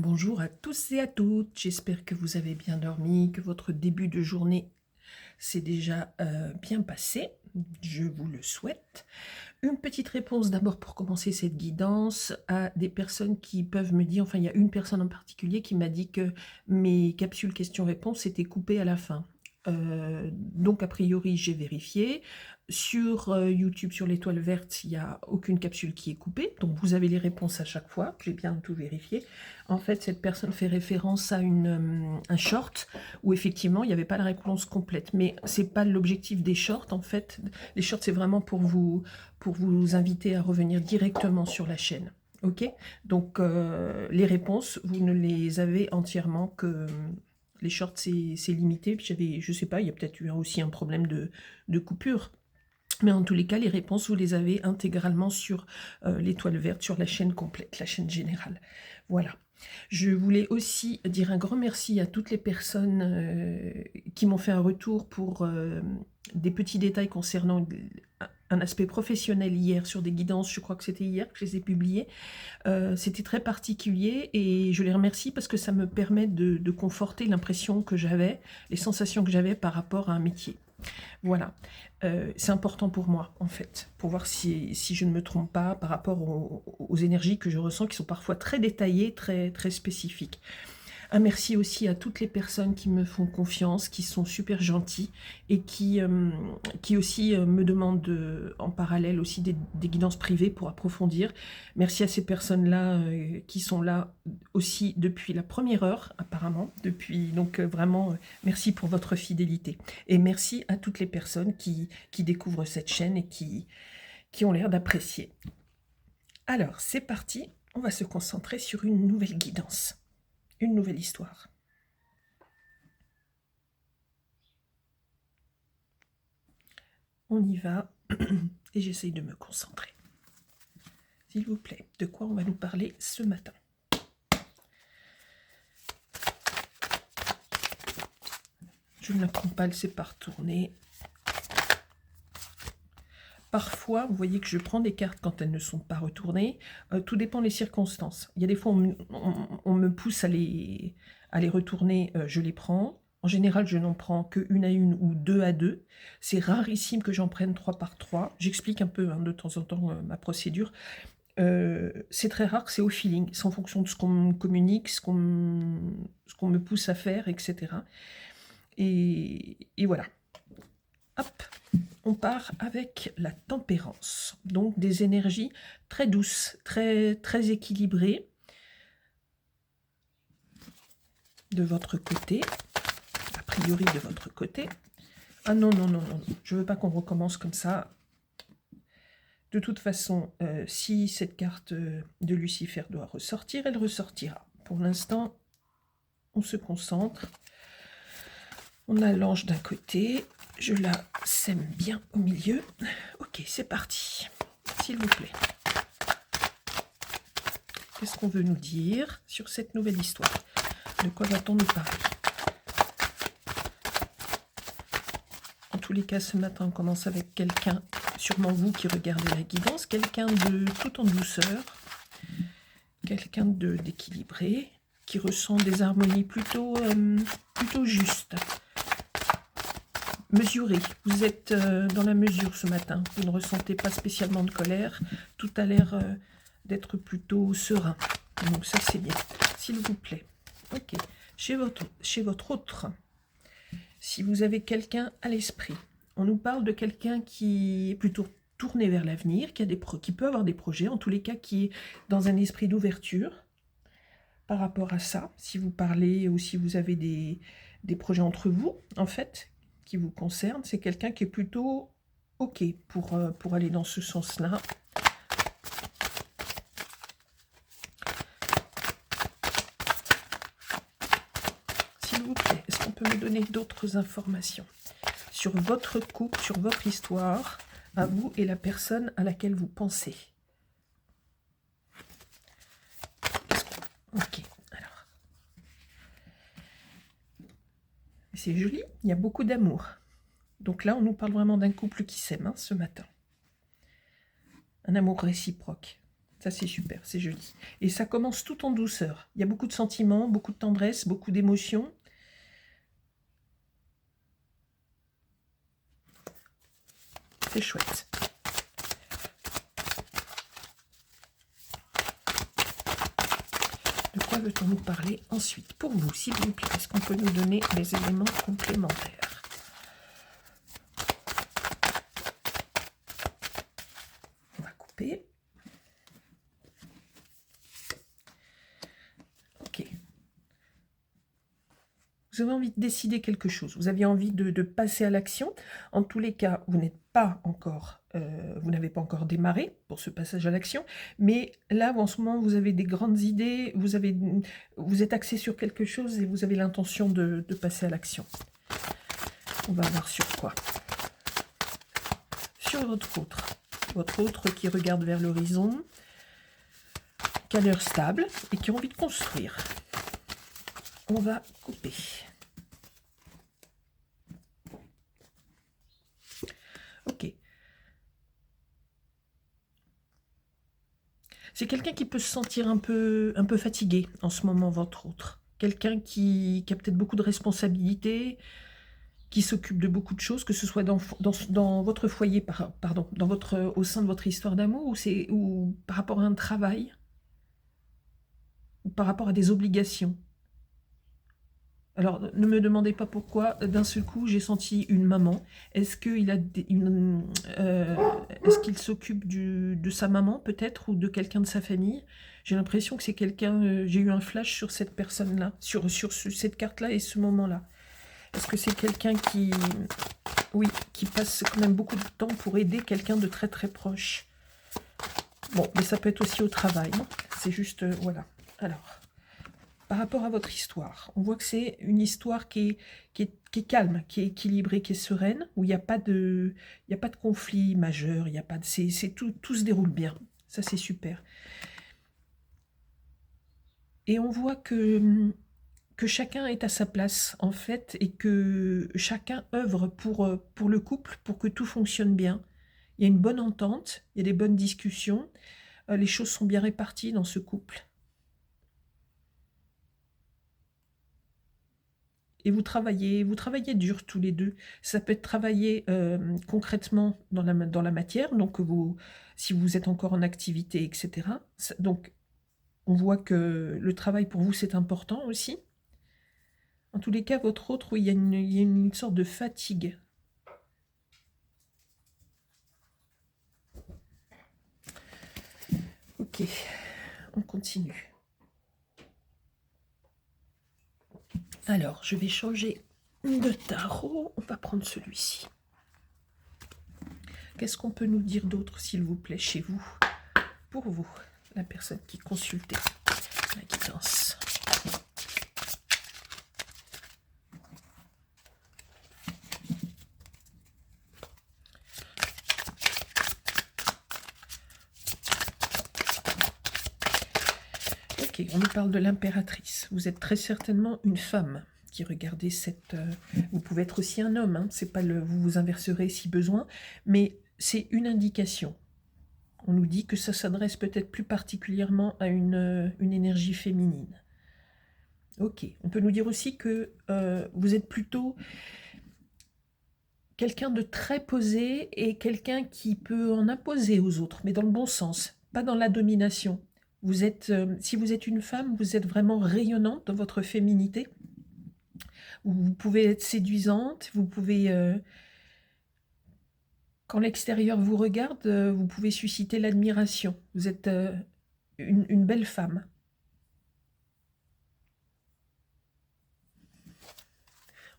Bonjour à tous et à toutes, j'espère que vous avez bien dormi, que votre début de journée s'est déjà bien passé, je vous le souhaite. Une petite réponse d'abord pour commencer cette guidance à des personnes qui peuvent me dire, enfin il y a une personne en particulier qui m'a dit que mes capsules questions-réponses étaient coupées à la fin. Donc a priori j'ai vérifié. Sur YouTube, sur l'étoile verte, il n'y a aucune capsule qui est coupée, donc vous avez les réponses à chaque fois, j'ai bien tout vérifié. En fait, cette personne fait référence à un short où effectivement il n'y avait pas la réponse complète, mais c'est pas l'objectif des shorts en fait. Les shorts c'est vraiment pour vous inviter à revenir directement sur la chaîne. Ok, donc les réponses, vous ne les avez entièrement que les shorts, c'est limité. J'avais, je sais pas, il y a peut-être eu aussi un problème de coupure. Mais en tous les cas, les réponses, vous les avez intégralement sur l'étoile verte, sur la chaîne complète, la chaîne générale. Voilà. Je voulais aussi dire un grand merci à toutes les personnes qui m'ont fait un retour pour des petits détails concernant un aspect professionnel hier sur des guidances, je crois que c'était hier que je les ai publiées. C'était très particulier et je les remercie parce que ça me permet de conforter l'impression que j'avais, les sensations que j'avais par rapport à un métier. Voilà, c'est important pour moi en fait, pour voir si je ne me trompe pas par rapport aux énergies que je ressens qui sont parfois très détaillées, très, très spécifiques. Un merci aussi à toutes les personnes qui me font confiance, qui sont super gentilles et qui aussi me demandent en parallèle aussi des guidances privées pour approfondir. Merci à ces personnes-là qui sont là aussi depuis la première heure apparemment. Donc vraiment, merci pour votre fidélité. Et merci à toutes les personnes qui découvrent cette chaîne et qui ont l'air d'apprécier. Alors, c'est parti, on va se concentrer sur une nouvelle guidance. Une nouvelle histoire. On y va et j'essaye de me concentrer. S'il vous plaît, de quoi on va nous parler ce matin? Je ne la prends pas, elle s'est pas retournée. Parfois, vous voyez que je prends des cartes quand elles ne sont pas retournées. Tout dépend des circonstances. Il y a des fois, on me pousse à les retourner, je les prends. En général, je n'en prends que une à une ou deux à deux. C'est rarissime que j'en prenne 3 par 3. J'explique un peu de temps en temps ma procédure. C'est très rare, c'est au feeling, c'est en fonction de ce qu'on me communique, ce qu'on me pousse à faire, etc. Et voilà. Hop, on part avec la tempérance. Donc des énergies très douces, très, très équilibrées. De votre côté, a priori de votre côté. Ah non, non, non, non, je ne veux pas qu'on recommence comme ça. De toute façon, si cette carte de Lucifer doit ressortir, elle ressortira. Pour l'instant, on se concentre. On a l'ange d'un côté. Je la sème bien au milieu. Ok, c'est parti. S'il vous plaît. Qu'est-ce qu'on veut nous dire sur cette nouvelle histoire? De quoi va-t-on nous parler? En tous les cas, ce matin, on commence avec quelqu'un, sûrement vous qui regardez la guidance, quelqu'un de tout en douceur, quelqu'un d'équilibré, qui ressent des harmonies plutôt justes, mesurées. Vous êtes dans la mesure ce matin, vous ne ressentez pas spécialement de colère, tout a l'air d'être plutôt serein. Donc ça c'est bien, s'il vous plaît. Ok, chez votre autre, si vous avez quelqu'un à l'esprit, on nous parle de quelqu'un qui est plutôt tourné vers l'avenir, qui peut avoir des projets, en tous les cas qui est dans un esprit d'ouverture par rapport à ça, si vous parlez ou si vous avez des projets entre vous, en fait, qui vous concernent, c'est quelqu'un qui est plutôt ok pour aller dans ce sens-là. S'il vous plaît, est-ce qu'on peut me donner d'autres informations sur votre couple, sur votre histoire, à vous et la personne à laquelle vous pensez? Ok, alors. C'est joli, il y a beaucoup d'amour. Donc là, on nous parle vraiment d'un couple qui s'aime ce matin. Un amour réciproque. Ça, c'est super, c'est joli. Et ça commence tout en douceur. Il y a beaucoup de sentiments, beaucoup de tendresse, beaucoup d'émotions. C'est chouette. De quoi veut-on nous parler ensuite? Pour vous, s'il vous plaît, est-ce qu'on peut nous donner des éléments complémentaires? On va couper. Ok. Vous avez envie de décider quelque chose. Vous aviez envie de passer à l'action. En tous les cas, vous n'êtes pas encore, vous n'avez pas encore démarré pour ce passage à l'action. Mais là, en ce moment, vous avez des grandes idées. Vous êtes axé sur quelque chose et vous avez l'intention de passer à l'action. On va voir sur quoi? Sur votre autre qui regarde vers l'horizon, qui a l'air stable et qui a envie de construire. On va couper. Ok. C'est quelqu'un qui peut se sentir un peu fatigué en ce moment, votre autre. Quelqu'un qui a peut-être beaucoup de responsabilités, qui s'occupe de beaucoup de choses, que ce soit dans votre foyer, pardon, au sein de votre histoire d'amour, ou par rapport à un travail, ou par rapport à des obligations. Alors, ne me demandez pas pourquoi, d'un seul coup, j'ai senti une maman. Est-ce qu'il s'occupe de sa maman, peut-être, ou de quelqu'un de sa famille? J'ai l'impression que c'est quelqu'un... j'ai eu un flash sur cette personne-là, sur cette carte-là et ce moment-là. Est-ce que c'est quelqu'un qui... Oui, qui passe quand même beaucoup de temps pour aider quelqu'un de très très proche? Bon, mais ça peut être aussi au travail. C'est juste... voilà. Alors... Par rapport à votre histoire, on voit que c'est une histoire qui est calme, qui est équilibrée, qui est sereine, où il n'y a pas de conflit majeur, il y a pas de, tout se déroule bien. Ça, c'est super. Et on voit que chacun est à sa place, en fait, et que chacun œuvre pour le couple, pour que tout fonctionne bien. Il y a une bonne entente, il y a des bonnes discussions, les choses sont bien réparties dans ce couple. Et vous travaillez dur tous les deux. Ça peut être travailler concrètement dans la matière, donc si vous êtes encore en activité, etc. Donc, on voit que le travail pour vous, c'est important aussi. En tous les cas, votre autre, oui, il y a une sorte de fatigue. Ok, on continue. Alors, je vais changer de tarot. On va prendre celui-ci. Qu'est-ce qu'on peut nous dire d'autre, s'il vous plaît, chez vous? Pour vous, la personne qui consultait la guidance. Ok, on nous parle de l'impératrice. Vous êtes très certainement une femme qui regardez cette... vous pouvez être aussi un homme, hein, c'est pas vous vous inverserez si besoin, mais c'est une indication. On nous dit que ça s'adresse peut-être plus particulièrement à une énergie féminine. Ok, on peut nous dire aussi que vous êtes plutôt quelqu'un de très posé et quelqu'un qui peut en imposer aux autres, mais dans le bon sens, pas dans la domination. Vous êtes, si vous êtes une femme, vous êtes vraiment rayonnante dans votre féminité. Vous pouvez être séduisante, vous pouvez... quand l'extérieur vous regarde, vous pouvez susciter l'admiration. Vous êtes une belle femme.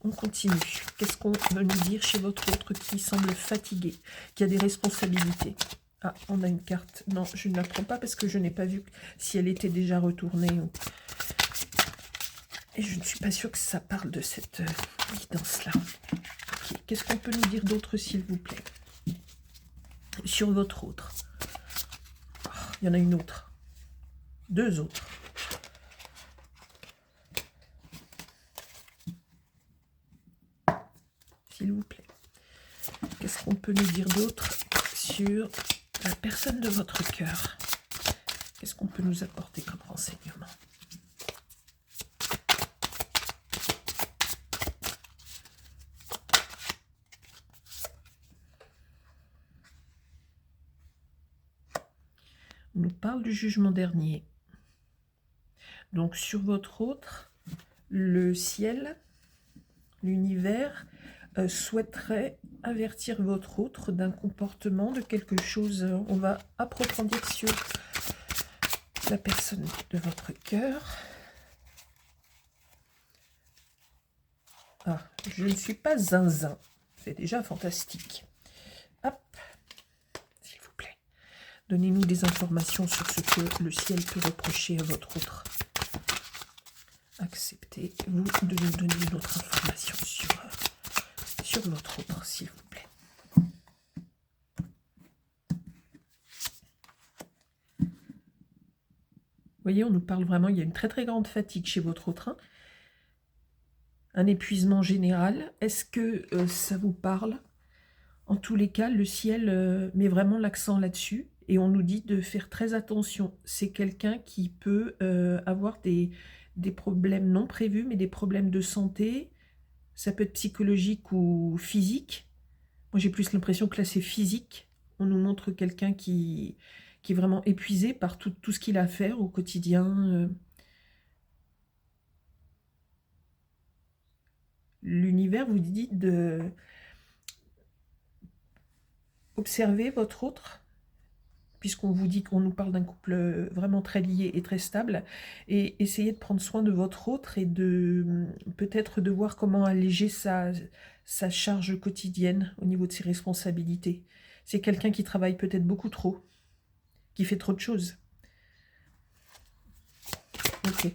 On continue. Qu'est-ce qu'on veut nous dire chez votre autre qui semble fatigué, qui a des responsabilités? Ah, on a une carte. Non, je ne la prends pas parce que je n'ai pas vu si elle était déjà retournée. Et je ne suis pas sûre que ça parle de cette guidance-là. Okay. Qu'est-ce qu'on peut nous dire d'autre, s'il vous plaît? Sur votre autre. Oh, il y en a une autre. Deux autres. S'il vous plaît. Qu'est-ce qu'on peut nous dire d'autre sur la personne de votre cœur? Qu'est-ce qu'on peut nous apporter comme renseignement? On nous parle du jugement dernier. Donc sur votre autre, le ciel, l'univers, souhaiterait avertir votre autre d'un comportement, de quelque chose. On va approfondir sur la personne de votre cœur. Ah, je ne suis pas zinzin. C'est déjà fantastique. Hop, s'il vous plaît. Donnez-nous des informations sur ce que le ciel peut reprocher à votre autre. Acceptez-vous de nous donner une autre information sur votre autre, s'il vous plaît. Vous voyez, on nous parle vraiment, il y a une très très grande fatigue chez votre autre. Un épuisement général. Est-ce que ça vous parle? En tous les cas, le ciel met vraiment l'accent là-dessus. Et on nous dit de faire très attention. C'est quelqu'un qui peut avoir des problèmes non prévus, mais des problèmes de santé. Ça peut être psychologique ou physique. Moi, j'ai plus l'impression que là, c'est physique. On nous montre quelqu'un qui est vraiment épuisé par tout ce qu'il a à faire au quotidien. L'univers vous dit de observer votre autre, puisqu'on vous dit qu'on nous parle d'un couple vraiment très lié et très stable, et essayer de prendre soin de votre autre et de peut-être de voir comment alléger sa charge quotidienne au niveau de ses responsabilités. C'est quelqu'un qui travaille peut-être beaucoup trop, qui fait trop de choses. Ok.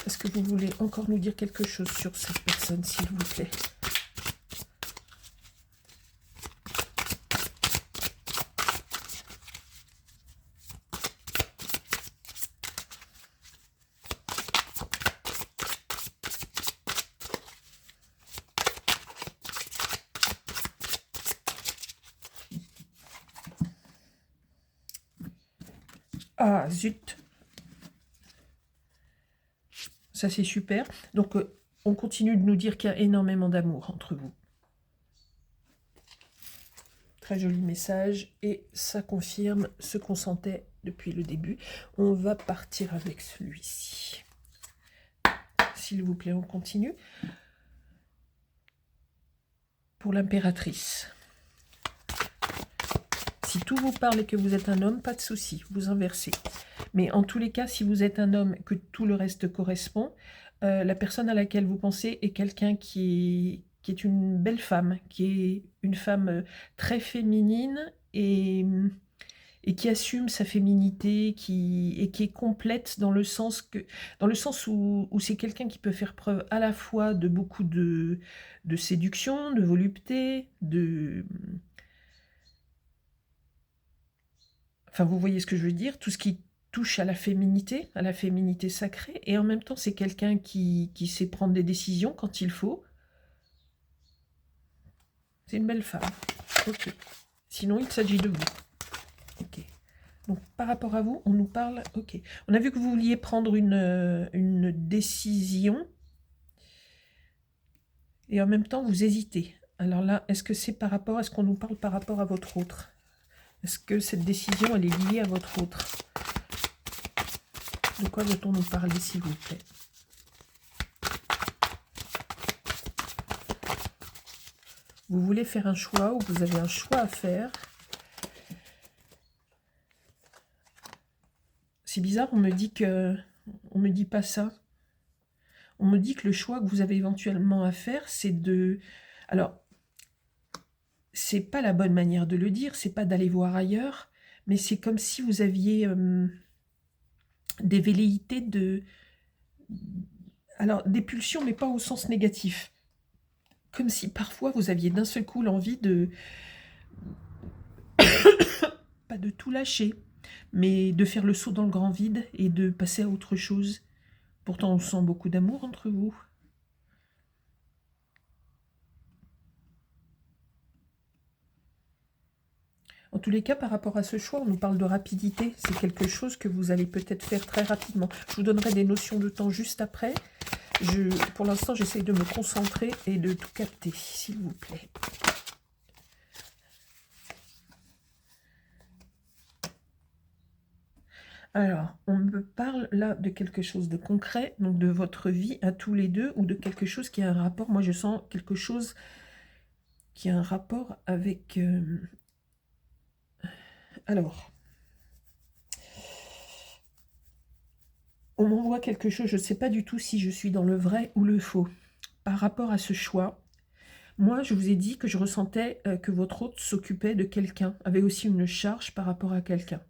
Est-ce que vous voulez encore nous dire quelque chose sur cette personne, s'il vous plaît? Ah, zut! Ça, c'est super. Donc, on continue de nous dire qu'il y a énormément d'amour entre vous. Très joli message. Et ça confirme ce qu'on sentait depuis le début. On va partir avec celui-ci. S'il vous plaît, on continue. Pour l'impératrice. Si tout vous parle et que vous êtes un homme, pas de souci, vous inversez. Mais en tous les cas, si vous êtes un homme, que tout le reste correspond, la personne à laquelle vous pensez est quelqu'un qui est une belle femme, qui est une femme très féminine et qui assume sa féminité, et qui est complète dans le sens où c'est quelqu'un qui peut faire preuve à la fois de beaucoup de séduction, de volupté, Enfin, vous voyez ce que je veux dire, tout ce qui touche à la féminité sacrée, et en même temps, c'est quelqu'un qui sait prendre des décisions quand il faut. C'est une belle femme. Ok. Sinon, il s'agit de vous. Ok. Donc, par rapport à vous, on nous parle... Ok. On a vu que vous vouliez prendre une décision, et en même temps, vous hésitez. Alors là, est-ce que c'est par rapport... Est-ce qu'on nous parle par rapport à votre autre? Est-ce que cette décision, elle est liée à votre autre? De quoi veut-on nous parler, s'il vous plaît? Vous voulez faire un choix ou vous avez un choix à faire? C'est bizarre, on me dit pas ça. On me dit que le choix que vous avez éventuellement à faire, c'est de... Alors, c'est pas la bonne manière de le dire, c'est pas d'aller voir ailleurs, mais c'est comme si vous aviez des velléités de... Alors, des pulsions, mais pas au sens négatif. Comme si parfois vous aviez d'un seul coup l'envie de... pas de tout lâcher, mais de faire le saut dans le grand vide et de passer à autre chose. Pourtant, on sent beaucoup d'amour entre vous. En tous les cas, par rapport à ce choix, on nous parle de rapidité. C'est quelque chose que vous allez peut-être faire très rapidement. Je vous donnerai des notions de temps juste après. Pour l'instant, j'essaye de me concentrer et de tout capter, s'il vous plaît. Alors, on me parle là de quelque chose de concret, donc de votre vie à tous les deux, ou de quelque chose qui a un rapport. Moi, je sens quelque chose qui a un rapport avec... Alors, on m'envoie quelque chose, je ne sais pas du tout si je suis dans le vrai ou le faux. Par rapport à ce choix, moi, je vous ai dit que je ressentais que votre hôte s'occupait de quelqu'un, avait aussi une charge par rapport à quelqu'un.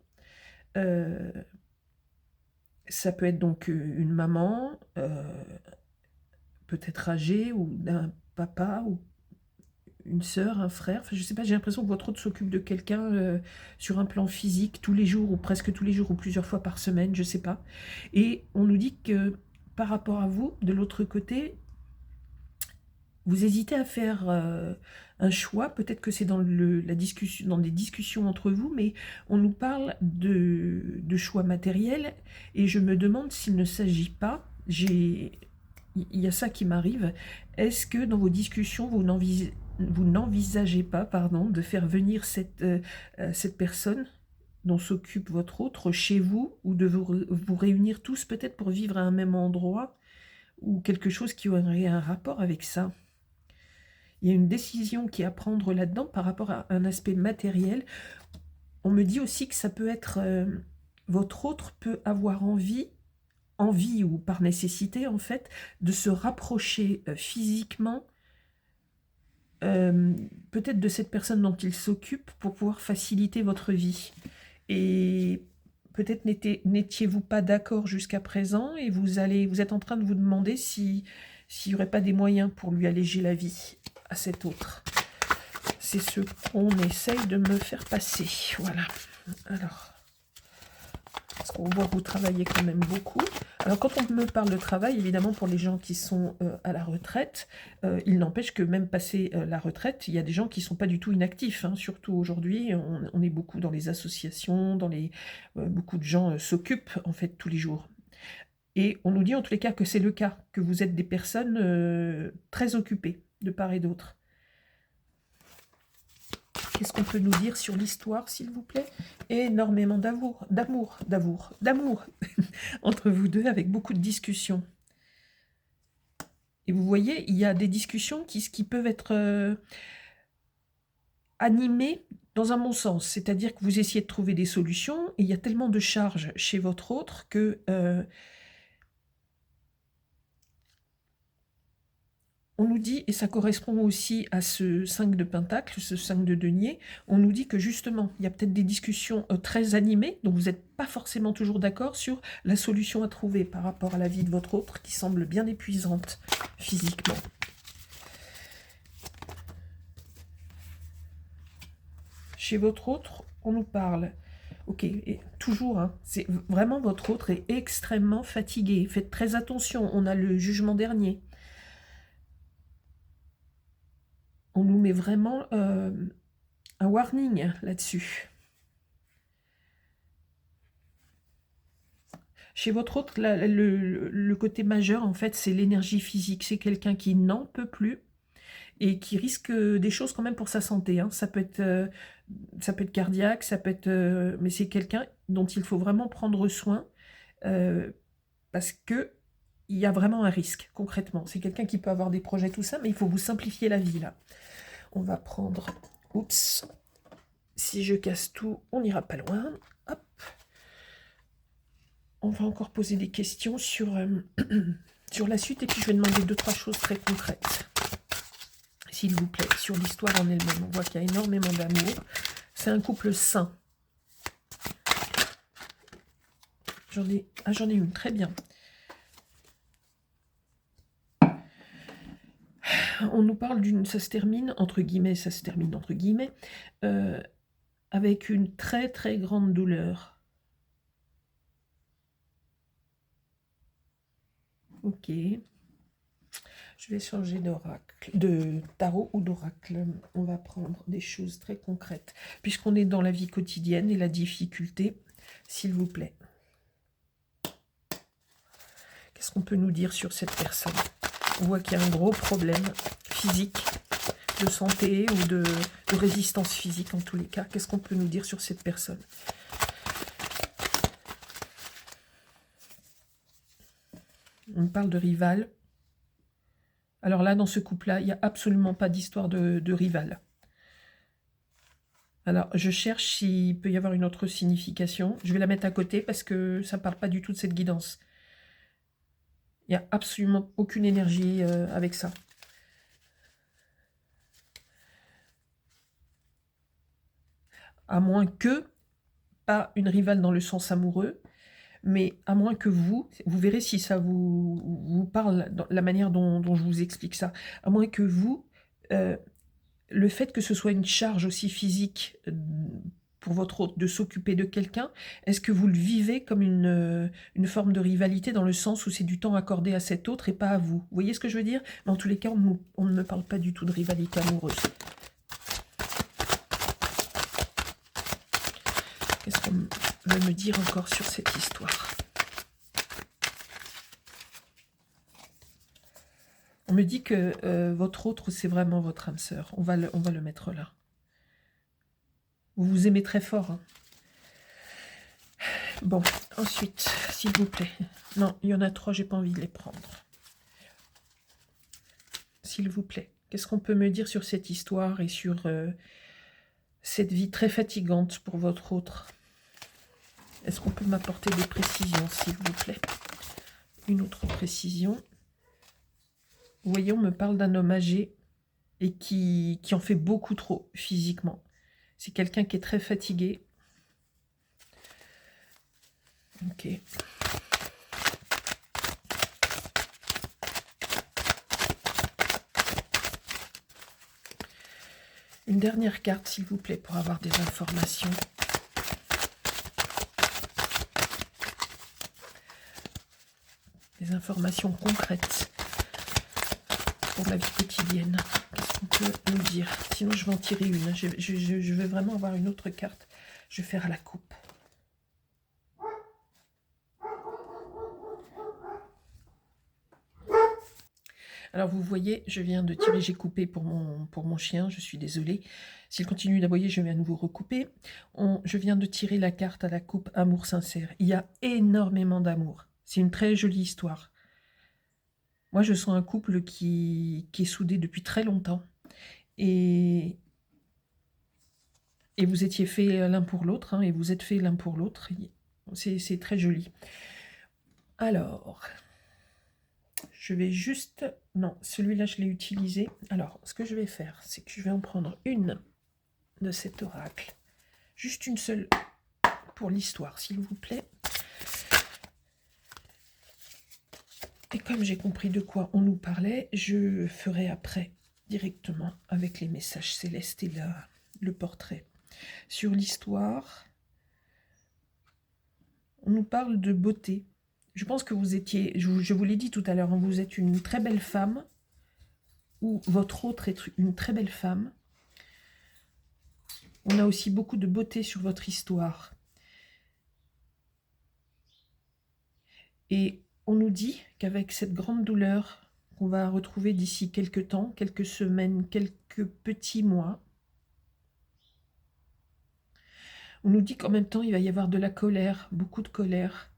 Ça peut être donc une maman, peut-être âgée, ou d'un papa, ou une sœur, un frère. Enfin, je sais pas, j'ai l'impression que votre hôte s'occupe de quelqu'un sur un plan physique tous les jours, ou presque tous les jours, ou plusieurs fois par semaine, je sais pas. Et on nous dit que par rapport à vous, de l'autre côté, vous hésitez à faire un choix, peut-être que c'est dans la discussion, dans des discussions entre vous, mais on nous parle de choix matériels, et je me demande s'il ne s'agit pas, il y a ça qui m'arrive, est-ce que dans vos discussions, vous n'envisagez pas, pardon, de faire venir cette personne dont s'occupe votre autre chez vous, ou de vous réunir tous peut-être pour vivre à un même endroit, ou quelque chose qui aurait un rapport avec ça? Il y a une décision qui est à prendre là-dedans par rapport à un aspect matériel. On me dit aussi que ça peut être... votre autre peut avoir envie ou par nécessité en fait, de se rapprocher physiquement, peut-être de cette personne dont il s'occupe pour pouvoir faciliter votre vie. Et peut-être n'étiez-vous pas d'accord jusqu'à présent, et vous êtes en train de vous demander s'il n'y aurait pas des moyens pour lui alléger la vie à cet autre. C'est ce qu'on essaye de me faire passer. Voilà. Alors, parce qu'on voit que vous travaillez quand même beaucoup. Alors, quand on me parle de travail, évidemment, pour les gens qui sont à la retraite, il n'empêche que même passé la retraite, il y a des gens qui ne sont pas du tout inactifs. Hein. Surtout aujourd'hui, on est beaucoup dans les associations, beaucoup de gens s'occupent en fait tous les jours. Et on nous dit en tous les cas que c'est le cas, que vous êtes des personnes très occupées de part et d'autre. Qu'est-ce qu'on peut nous dire sur l'histoire, s'il vous plaît? Énormément d'amour entre vous deux, avec beaucoup de discussions. Et vous voyez, il y a des discussions qui peuvent être animées dans un bon sens. C'est-à-dire que vous essayez de trouver des solutions, et il y a tellement de charges chez votre autre que... on nous dit, et ça correspond aussi à ce 5 de Pentacle, ce 5 de Denier, on nous dit que justement, il y a peut-être des discussions très animées, donc vous n'êtes pas forcément toujours d'accord sur la solution à trouver par rapport à la vie de votre autre, qui semble bien épuisante physiquement. Chez votre autre, on nous parle... Ok, et toujours, hein, c'est vraiment votre autre est extrêmement fatigué. Faites très attention, on a le jugement dernier. On nous met vraiment un warning là-dessus. Chez votre autre, le côté majeur, en fait, c'est l'énergie physique. C'est quelqu'un qui n'en peut plus et qui risque des choses quand même pour sa santé. Hein. Ça peut être cardiaque, ça peut être... mais c'est quelqu'un dont il faut vraiment prendre soin parce que il y a vraiment un risque, concrètement. C'est quelqu'un qui peut avoir des projets, tout ça, mais il faut vous simplifier la vie, là. On va prendre... Oups. Si je casse tout, on n'ira pas loin. Hop. On va encore poser des questions sur la suite, et puis je vais demander 2-3 choses très concrètes. S'il vous plaît, sur l'histoire en elle-même. On voit qu'il y a énormément d'amour. C'est un couple sain. J'en ai une, très bien. On nous parle d'une... Ça se termine, entre guillemets, avec une très très grande douleur. Ok. Je vais changer d'oracle, de tarot ou d'oracle. On va prendre des choses très concrètes. Puisqu'on est dans la vie quotidienne et la difficulté, s'il vous plaît. Qu'est-ce qu'on peut nous dire sur cette personne? On voit qu'il y a un gros problème physique, de santé ou de résistance physique en tous les cas. Qu'est-ce qu'on peut nous dire sur cette personne? On me parle de rival. Alors là, dans ce couple-là, il n'y a absolument pas d'histoire de rival. Alors, je cherche s'il peut y avoir une autre signification. Je vais la mettre à côté parce que ça ne parle pas du tout de cette guidance. Il n'y a absolument aucune énergie avec ça. À moins que, pas une rivale dans le sens amoureux, mais à moins que vous verrez si ça vous parle, dans la manière dont je vous explique ça, à moins que vous, le fait que ce soit une charge aussi physique pour votre hôte de s'occuper de quelqu'un, est-ce que vous le vivez comme une forme de rivalité dans le sens où c'est du temps accordé à cet autre et pas à vous? Vous voyez ce que je veux dire? Mais en tous les cas, on ne me parle pas du tout de rivalité amoureuse. Qu'est-ce qu'on veut me dire encore sur cette histoire? On me dit que votre autre, c'est vraiment votre âme sœur. On va le mettre là. Vous vous aimez très fort. Hein. Bon, ensuite, s'il vous plaît. Non, il y en a 3, j'ai pas envie de les prendre. S'il vous plaît. Qu'est-ce qu'on peut me dire sur cette histoire et sur cette vie très fatigante pour votre autre? Est-ce qu'on peut m'apporter des précisions, s'il vous plaît? Une autre précision. Vous voyez, on me parle d'un homme âgé et qui en fait beaucoup trop physiquement. C'est quelqu'un qui est très fatigué. Ok. Une dernière carte, s'il vous plaît, pour avoir des informations. Des informations concrètes pour la vie quotidienne. Qu'est-ce qu'on peut nous dire? Sinon, je vais en tirer une. Je veux vraiment avoir une autre carte. Je vais faire à la coupe. Alors, vous voyez, je viens de tirer, j'ai coupé pour mon chien. Je suis désolée. S'il continue d'aboyer, je vais à nouveau recouper. Je viens de tirer la carte à la coupe Amour sincère. Il y a énormément d'amour. C'est une très jolie histoire. Moi, je sens un couple qui est soudé depuis très longtemps. Et vous étiez faits l'un pour l'autre, hein, et vous êtes faits l'un pour l'autre. C'est très joli. Alors, je vais juste... Non, celui-là, je l'ai utilisé. Alors, ce que je vais faire, c'est que je vais en prendre une de cet oracle. Juste une seule pour l'histoire, s'il vous plaît. Et comme j'ai compris de quoi on nous parlait, je ferai après directement avec les messages célestes et le portrait. Sur l'histoire, on nous parle de beauté. Je pense que vous étiez, je vous l'ai dit tout à l'heure, hein, vous êtes une très belle femme, ou votre autre est une très belle femme. On a aussi beaucoup de beauté sur votre histoire. Et on nous dit qu'avec cette grande douleur qu'on va retrouver d'ici quelques temps, quelques semaines, quelques petits mois, on nous dit qu'en même temps, il va y avoir de la colère, beaucoup de colère,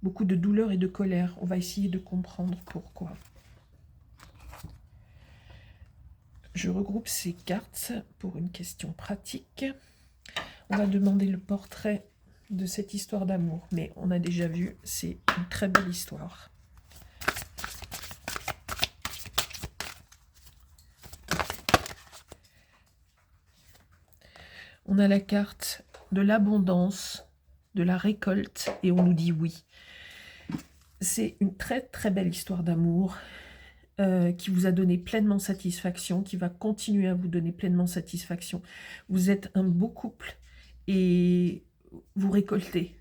beaucoup de douleur et de colère. On va essayer de comprendre pourquoi. Je regroupe ces cartes pour une question pratique. On va demander le portrait de cette histoire d'amour, mais on a déjà vu, c'est une très belle histoire. On a la carte de l'abondance, de la récolte, et on nous dit oui. C'est une très très belle histoire d'amour qui vous a donné pleinement satisfaction, qui va continuer à vous donner pleinement satisfaction. Vous êtes un beau couple et vous récoltez.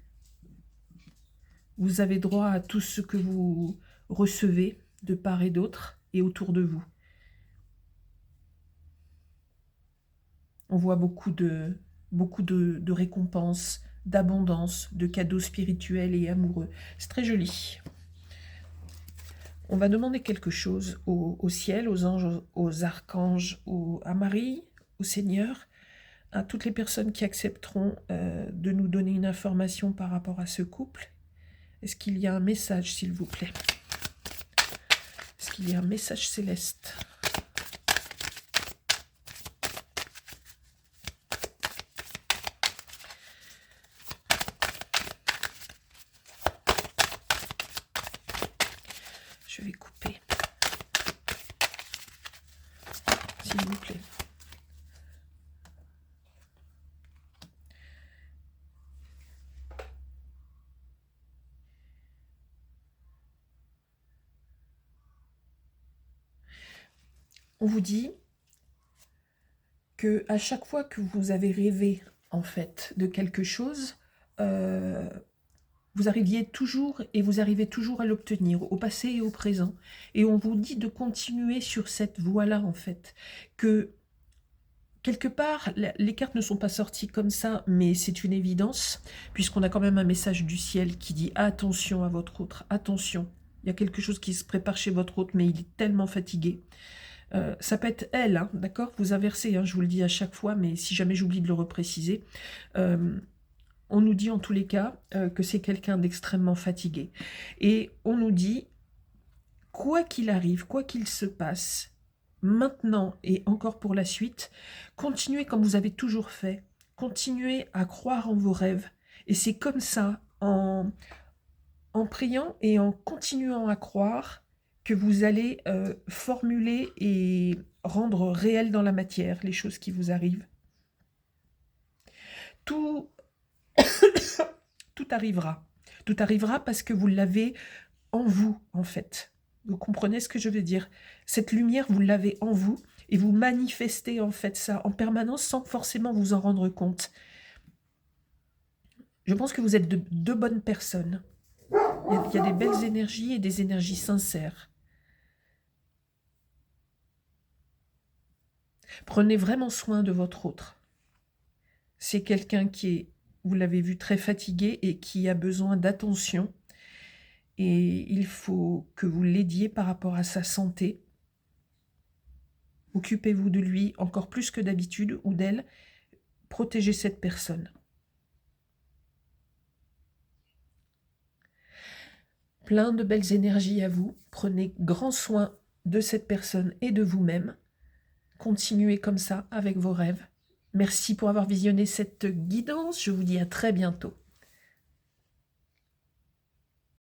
Vous avez droit à tout ce que vous recevez. de part et d'autre et autour de vous. On voit beaucoup de récompenses, d'abondance, de cadeaux spirituels et amoureux. C'est très joli. On va demander quelque chose au ciel, aux anges, aux archanges, à Marie, au Seigneur, à toutes les personnes qui accepteront de nous donner une information par rapport à ce couple. Est-ce qu'il y a un message, s'il vous plaît? Est-ce qu'il y a un message céleste? Je vais couper, s'il vous plaît. On vous dit que à chaque fois que vous avez rêvé, en fait, de quelque chose, vous arriviez toujours et vous arrivez toujours à l'obtenir, au passé et au présent. Et on vous dit de continuer sur cette voie-là, en fait. Que, quelque part, les cartes ne sont pas sorties comme ça, mais c'est une évidence, puisqu'on a quand même un message du ciel qui dit « Attention à votre autre, attention ». Il y a quelque chose qui se prépare chez votre autre, mais il est tellement fatigué. Ça peut être elle, hein, d'accord? Vous inversez, hein, je vous le dis à chaque fois, mais si jamais j'oublie de le repréciser. On nous dit en tous les cas que c'est quelqu'un d'extrêmement fatigué. Et on nous dit, quoi qu'il arrive, quoi qu'il se passe, maintenant et encore pour la suite, continuez comme vous avez toujours fait. Continuez à croire en vos rêves. Et c'est comme ça, en priant et en continuant à croire, que vous allez formuler et rendre réel dans la matière les choses qui vous arrivent. Tout arrivera. Tout arrivera parce que vous l'avez en vous, en fait. Vous comprenez ce que je veux dire? Cette lumière, vous l'avez en vous et vous manifestez en fait ça en permanence sans forcément vous en rendre compte. Je pense que vous êtes de deux bonnes personnes. Il y a des belles énergies et des énergies sincères. Prenez vraiment soin de votre autre. C'est quelqu'un qui est, vous l'avez vu, très fatigué et qui a besoin d'attention. Et il faut que vous l'aidiez par rapport à sa santé. Occupez-vous de lui encore plus que d'habitude ou d'elle. Protégez cette personne. Plein de belles énergies à vous. Prenez grand soin de cette personne et de vous-même. Continuez comme ça avec vos rêves. Merci pour avoir visionné cette guidance. Je vous dis à très bientôt.